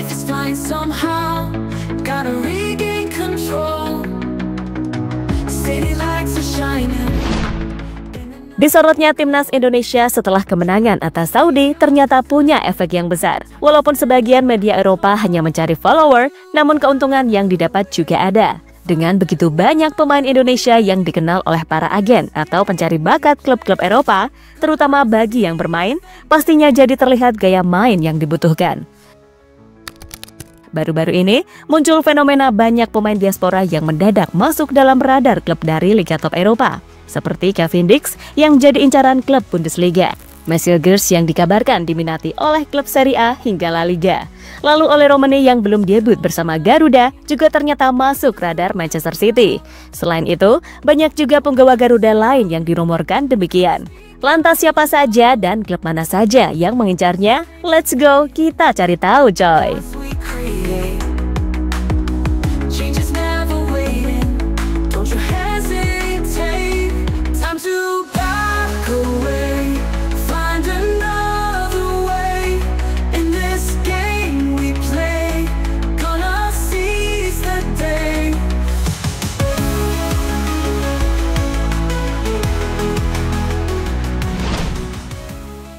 life is flying somehow. Gotta regain control. City lights are shining. Disorotnya timnas Indonesia setelah kemenangan atas Saudi ternyata punya efek yang besar. Walaupun sebagian media Eropa hanya mencari follower, namun keuntungan yang didapat juga ada. Dengan begitu banyak pemain Indonesia yang dikenal oleh para agen atau pencari bakat klub-klub Eropa, terutama bagi yang bermain, pastinya jadi terlihat gaya main yang dibutuhkan. Baru-baru ini, muncul fenomena banyak pemain diaspora yang mendadak masuk dalam radar klub dari Liga Top Eropa, seperti Kevin Dix yang jadi incaran klub Bundesliga, Marcel Gers yang dikabarkan diminati oleh klub Serie A hingga La Liga. Lalu Ole Romani yang belum debut bersama Garuda juga ternyata masuk radar Manchester City. Selain itu, banyak juga penggawa Garuda lain yang dirumorkan demikian. Lantas siapa saja dan klub mana saja yang mengincarnya? Let's go, kita cari tahu coy.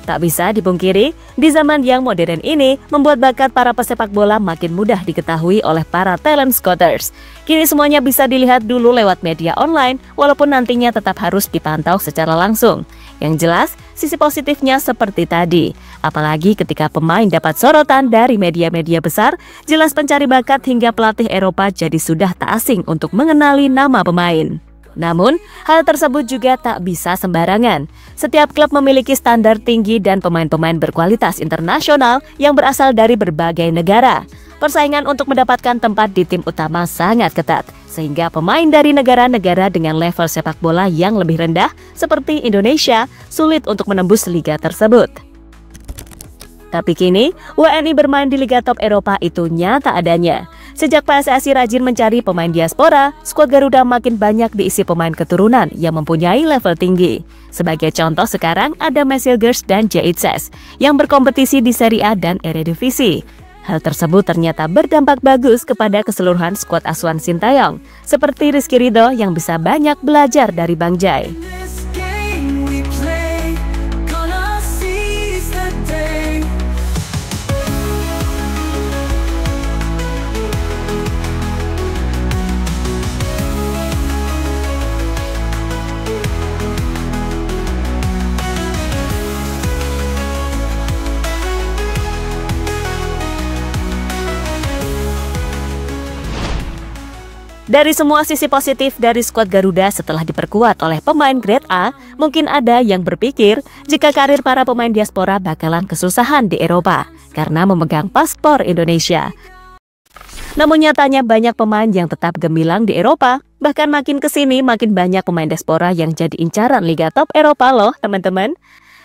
Tak bisa dipungkiri, di zaman yang modern ini, membuat bakat para pesepak bola makin mudah diketahui oleh para talent scouters. Kini semuanya bisa dilihat dulu lewat media online, walaupun nantinya tetap harus dipantau secara langsung. Yang jelas, sisi positifnya seperti tadi. Apalagi ketika pemain dapat sorotan dari media-media besar, jelas pencari bakat hingga pelatih Eropa jadi sudah tak asing untuk mengenali nama pemain. Namun, hal tersebut juga tak bisa sembarangan. Setiap klub memiliki standar tinggi dan pemain-pemain berkualitas internasional yang berasal dari berbagai negara. Persaingan untuk mendapatkan tempat di tim utama sangat ketat, sehingga pemain dari negara-negara dengan level sepak bola yang lebih rendah, seperti Indonesia, sulit untuk menembus liga tersebut. Tapi kini, WNI bermain di Liga Top Eropa itu nyata adanya. Sejak PSSI rajin mencari pemain diaspora, skuad Garuda makin banyak diisi pemain keturunan yang mempunyai level tinggi. Sebagai contoh sekarang ada Marcel Gers dan Jaitses yang berkompetisi di Serie A dan Eredivisie. Hal tersebut ternyata berdampak bagus kepada keseluruhan skuad asuhan Sintayong, seperti Rizky Ridho yang bisa banyak belajar dari Bang Jai. Dari semua sisi positif dari skuad Garuda setelah diperkuat oleh pemain grade A, mungkin ada yang berpikir jika karir para pemain diaspora bakalan kesusahan di Eropa karena memegang paspor Indonesia. Namun nyatanya banyak pemain yang tetap gemilang di Eropa, bahkan makin kesini makin banyak pemain diaspora yang jadi incaran Liga Top Eropa loh teman-teman.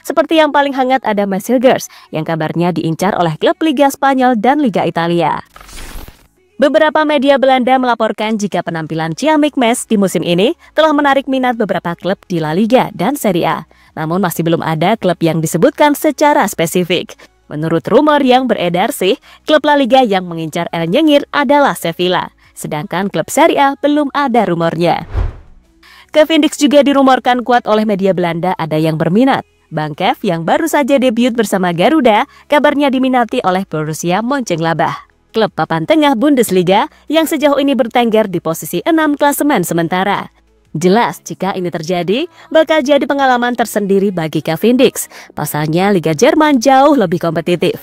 Seperti yang paling hangat ada Marcel Gers yang kabarnya diincar oleh klub Liga Spanyol dan Liga Italia. Beberapa media Belanda melaporkan jika penampilan Ciamik Mes di musim ini telah menarik minat beberapa klub di La Liga dan Serie A. Namun masih belum ada klub yang disebutkan secara spesifik. Menurut rumor yang beredar sih, klub La Liga yang mengincar El Nyengir adalah Sevilla. Sedangkan klub Serie A belum ada rumornya. Kevin Dix juga dirumorkan kuat oleh media Belanda ada yang berminat. Bang Kev yang baru saja debut bersama Garuda, kabarnya diminati oleh Borussia Mönchengladbach, klub papan tengah Bundesliga yang sejauh ini bertengger di posisi 6 klasemen sementara. Jelas jika ini terjadi, bakal jadi pengalaman tersendiri bagi Kevin Dix. Pasalnya Liga Jerman jauh lebih kompetitif.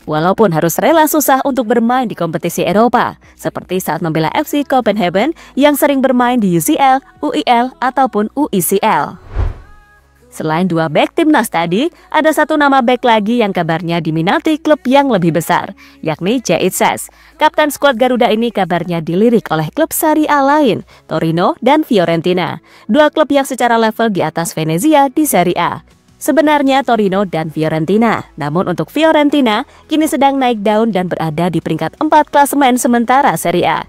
Walaupun harus rela susah untuk bermain di kompetisi Eropa, seperti saat membela FC Copenhagen yang sering bermain di UCL, UIL, ataupun UICL. Selain dua bek timnas tadi, ada satu nama bek lagi yang kabarnya diminati klub yang lebih besar, yakni Jaitses. Kapten skuad Garuda ini kabarnya dilirik oleh klub Serie A lain, Torino dan Fiorentina. Dua klub yang secara level di atas Venezia di Serie A. Sebenarnya Torino dan Fiorentina, namun untuk Fiorentina kini sedang naik daun dan berada di peringkat 4 klasemen sementara Serie A.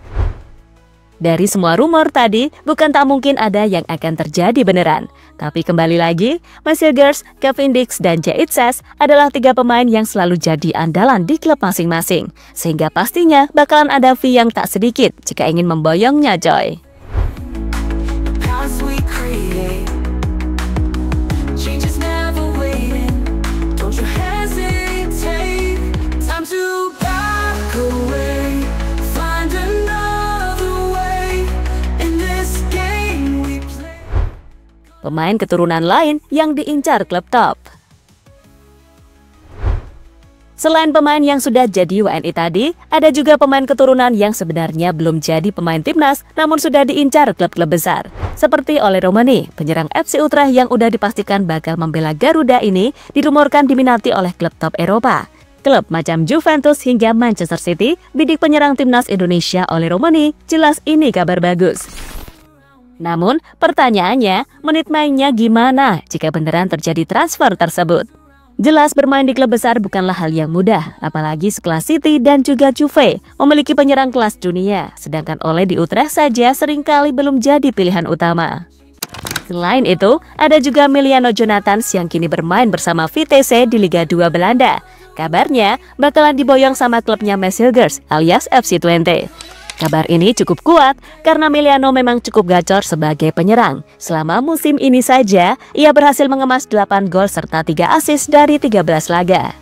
Dari semua rumor tadi, bukan tak mungkin ada yang akan terjadi beneran. Tapi kembali lagi, Messi Girls, Kevin Dix, dan Jay Itzes adalah 3 pemain yang selalu jadi andalan di klub masing-masing. Sehingga pastinya bakalan ada fee yang tak sedikit jika ingin memboyongnya, Joy. Pemain keturunan lain yang diincar klub top. Selain pemain yang sudah jadi WNI tadi, ada juga pemain keturunan yang sebenarnya belum jadi pemain timnas, namun sudah diincar klub-klub besar. Seperti Ole Romani, penyerang FC Utrecht yang udah dipastikan bakal membela Garuda ini, dirumorkan diminati oleh klub top Eropa. Klub macam Juventus hingga Manchester City, bidik penyerang timnas Indonesia Ole Romani, jelas ini kabar bagus. Namun, pertanyaannya, menit mainnya gimana jika beneran terjadi transfer tersebut? Jelas bermain di klub besar bukanlah hal yang mudah, apalagi sekelas City dan juga Juve memiliki penyerang kelas dunia, sedangkan Ole di Utrecht saja seringkali belum jadi pilihan utama. Selain itu, ada juga Emiliano Jonathans yang kini bermain bersama Vitesse di Liga 2 Belanda. Kabarnya, bakalan diboyong sama klubnya Messi Girls alias FC Twente. Kabar ini cukup kuat karena Emiliano memang cukup gacor sebagai penyerang. Selama musim ini saja, ia berhasil mengemas 8 gol serta 3 assist dari 13 laga.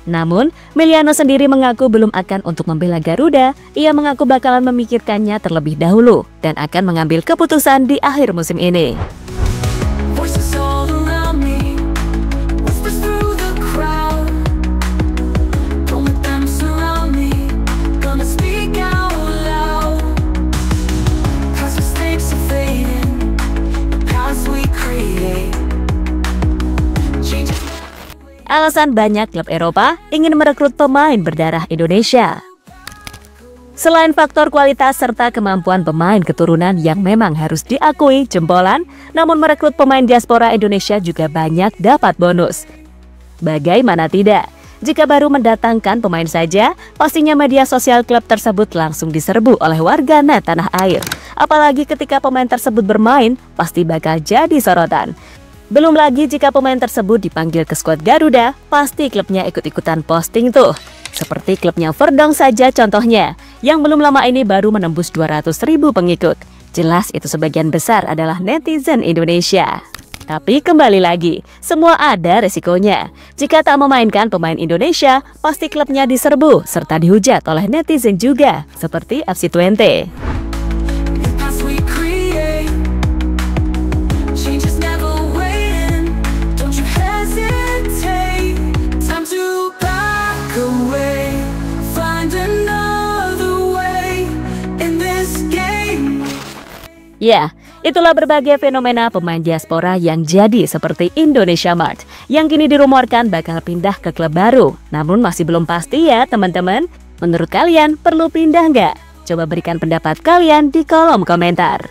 Namun, Emiliano sendiri mengaku belum akan untuk membela Garuda. Ia mengaku bakalan memikirkannya terlebih dahulu dan akan mengambil keputusan di akhir musim ini. Alasan banyak klub Eropa ingin merekrut pemain berdarah Indonesia. Selain faktor kualitas serta kemampuan pemain keturunan yang memang harus diakui jempolan, namun merekrut pemain diaspora Indonesia juga banyak dapat bonus. Bagaimana tidak? Jika baru mendatangkan pemain saja, pastinya media sosial klub tersebut langsung diserbu oleh warganet tanah air. Apalagi ketika pemain tersebut bermain, pasti bakal jadi sorotan. Belum lagi jika pemain tersebut dipanggil ke skuad Garuda, pasti klubnya ikut-ikutan posting tuh. Seperti klubnya Verdong saja contohnya, yang belum lama ini baru menembus 200.000 pengikut. Jelas itu sebagian besar adalah netizen Indonesia. Tapi kembali lagi, semua ada resikonya. Jika tak memainkan pemain Indonesia, pasti klubnya diserbu serta dihujat oleh netizen juga, seperti FC Twente. Ya, itulah berbagai fenomena pemain diaspora yang jadi seperti Indonesia Mart, yang kini dirumorkan bakal pindah ke klub baru. Namun masih belum pasti ya teman-teman. Menurut kalian perlu pindah nggak? Coba berikan pendapat kalian di kolom komentar.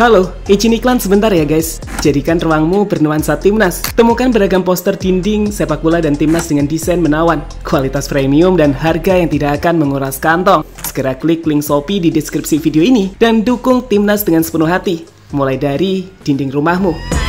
Halo, izin iklan sebentar ya guys. Jadikan ruangmu bernuansa timnas. Temukan beragam poster dinding, sepak bola dan timnas dengan desain menawan, kualitas premium dan harga yang tidak akan menguras kantong. Segera klik link Shopee di deskripsi video ini dan dukung timnas dengan sepenuh hati. Mulai dari dinding rumahmu.